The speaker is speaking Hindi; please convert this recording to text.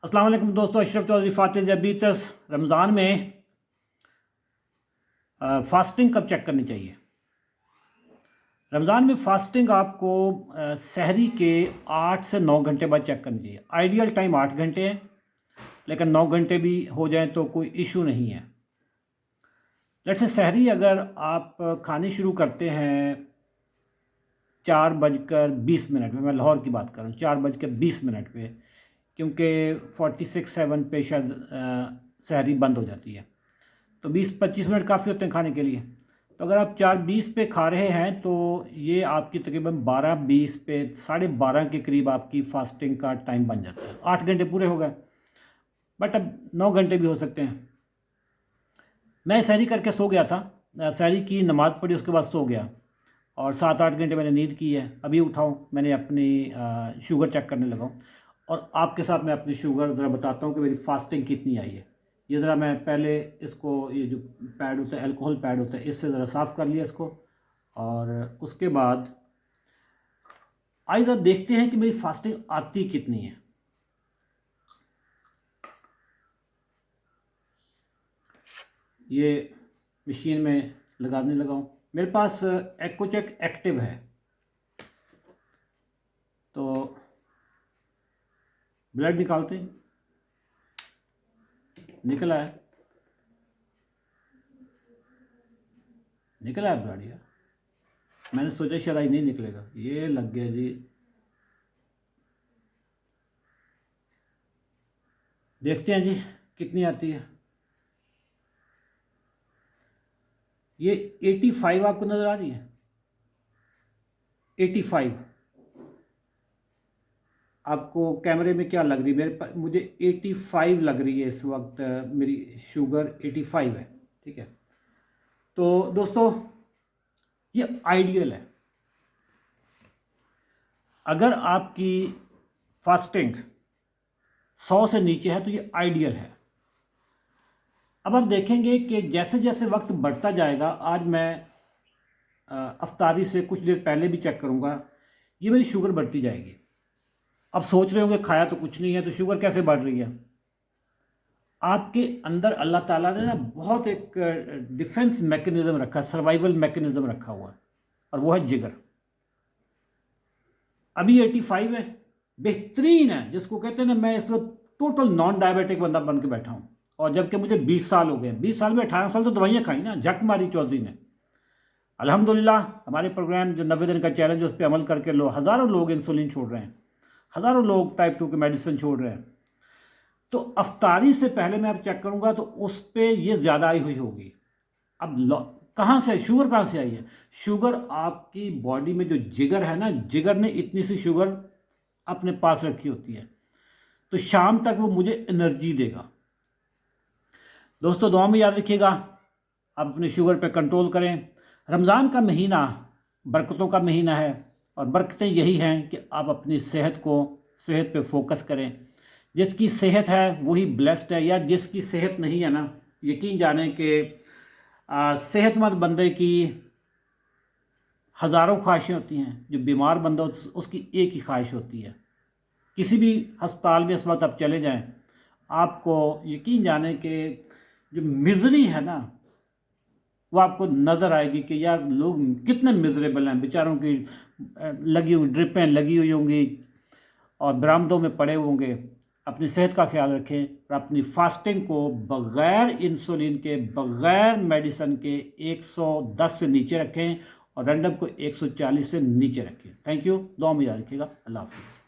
अस्सलाम वालेकुम दोस्तों, अशरफ चौधरी फातिज जबीतस। रमज़ान में फ़ास्टिंग कब चेक करनी चाहिए? रमज़ान में फ़ास्टिंग आपको सहरी के 8 से 9 घंटे बाद चेक करनी चाहिए। आइडियल टाइम 8 घंटे है, लेकिन 9 घंटे भी हो जाए तो कोई इशू नहीं है। लेट्स से सहरी अगर आप खानी शुरू करते हैं 4:20 में, मैं लाहौर की बात कर रहा हूँ, 4:20 पे, क्योंकि 46-7 पे शायद सहरी बंद हो जाती है, तो 20-25 मिनट काफ़ी होते हैं खाने के लिए। तो अगर आप 4:20 पे खा रहे हैं तो ये आपकी तकरीबन 12:20 पे 12:30 के करीब आपकी फ़ास्टिंग का टाइम बन जाता है। 8 घंटे पूरे हो गए, बट अब 9 घंटे भी हो सकते हैं। मैं सहरी करके सो गया था, सहरी की नमाज़ पढ़ी, उसके बाद सो गया और 7-8 घंटे मैंने नींद की है। अभी उठाऊँ, मैंने अपनी शुगर चेक करने लगा हूँ और आपके साथ मैं अपनी शुगर ज़रा बताता हूँ कि मेरी फ़ास्टिंग कितनी आई है। ये ज़रा मैं पहले इसको, ये जो पैड होता है, अल्कोहल पैड होता है, इससे ज़रा साफ़ कर लिया इसको, और उसके बाद आइए ज़रा देखते हैं कि मेरी फ़ास्टिंग आती कितनी है। ये मशीन में लगाने लगा हूँ। मेरे पास एक्कोचेक एक्टिव है, तो ब्लड निकालते हैं, निकला है, निकला है ब्लड। यार मैंने सोचा शायद आज नहीं निकलेगा, ये लग गया जी। देखते हैं जी कितनी आती है। ये 85 आपको नज़र आ रही है? 85 आपको कैमरे में क्या लग रही है? मुझे 85 लग रही है इस वक्त। मेरी शुगर 85 है, ठीक है। तो दोस्तों, ये आइडियल है। अगर आपकी फास्टिंग 100 से नीचे है तो ये आइडियल है। अब आप देखेंगे कि जैसे जैसे वक्त बढ़ता जाएगा, आज मैं अफ्तारी से कुछ देर पहले भी चेक करूँगा, ये मेरी शुगर बढ़ती जाएगी। अब सोच रहे होंगे खाया तो कुछ नहीं है तो शुगर कैसे बढ़ रही है? आपके अंदर अल्लाह ताला ने ना बहुत एक डिफेंस मैकेनिज़्म रखा है, सर्वाइवल मैकेनिज़्म रखा हुआ है, और वो है जिगर। अभी 85 है, बेहतरीन है, जिसको कहते हैं ना, मैं इस वक्त टोटल नॉन डायबिटिक बंदा बन के बैठा हूँ। और जबकि मुझे 20 साल हो गए, 20 साल में 18 साल तो दवाइयाँ खाई ना, झक मारी चौधरी ने। अल्हम्दुलिल्लाह हमारे प्रोग्राम जो 90 दिन का चैलेंज, उस पर अमल करके हज़ारों लोग इंसुलिन छोड़ रहे हैं, हज़ारों लोग टाइप 2 की मेडिसिन छोड़ रहे हैं। तो अफ्तारी से पहले मैं अब चेक करूँगा तो उस पर ये ज़्यादा आई हुई होगी। अब कहाँ से शुगर, कहाँ से आई है? शुगर आपकी बॉडी में जो जिगर है ना, जिगर ने इतनी सी शुगर अपने पास रखी होती है, तो शाम तक वो मुझे एनर्जी देगा। दोस्तों, दुआ में याद रखिएगा, आप अपनी शुगर पे कंट्रोल करें। रमज़ान का महीना बरकतों का महीना है, और बरकतें यही हैं कि आप अपनी सेहत पे फोकस करें। जिसकी सेहत है वही ब्लेस्ड है, या जिसकी सेहत नहीं है ना, यकीन जाने कि सेहतमंद बंदे की हज़ारों ख्वाहिशें होती हैं, जो बीमार बंदा उसकी एक ही ख्वाहिश होती है। किसी भी अस्पताल में इस वक्त आप चले जाएं, आपको यकीन जाने कि जो मिज़री है ना, वो आपको नज़र आएगी कि यार लोग कितने मिज़रेबल हैं, बेचारों की लगी हुई ड्रिपें लगी हुई होंगी और बरामदों में पड़े होंगे। अपनी सेहत का ख्याल रखें और अपनी फास्टिंग को बग़ैर इंसुलिन के, बग़ैर मेडिसिन के 110 से नीचे रखें, और रैंडम को 140 से नीचे रखें। थैंक यू, दुआ में याद रखिएगा। अल्लाह हाफ़िज़।